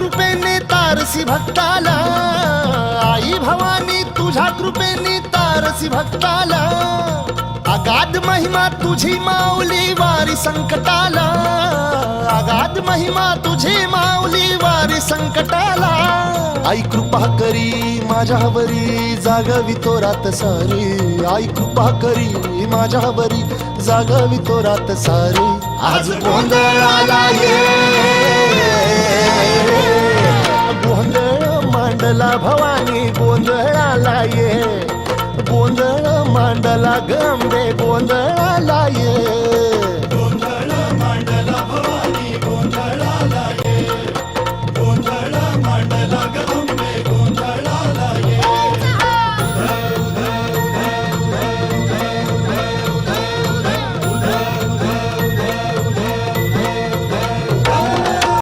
कृपेने तारसी भक्ताला, आई भवानी तुझ्या कृपेने तारसी भक्ताला, अगाध महिमा तुझी माऊली वारी संकटाला, अगाध महिमा तुझी माऊली वारी संकटाला. आई कृपा करी माझ्यावरी जागवी तो रात सारी, आई कृपा करी माझ्यावरी जागवी तो रात सारी. आज गोंधळाला ये, गोंधळ मांडला भवानी गोंधळाला ये, गोंधळ मांडला गंबे गोंधळाला ये.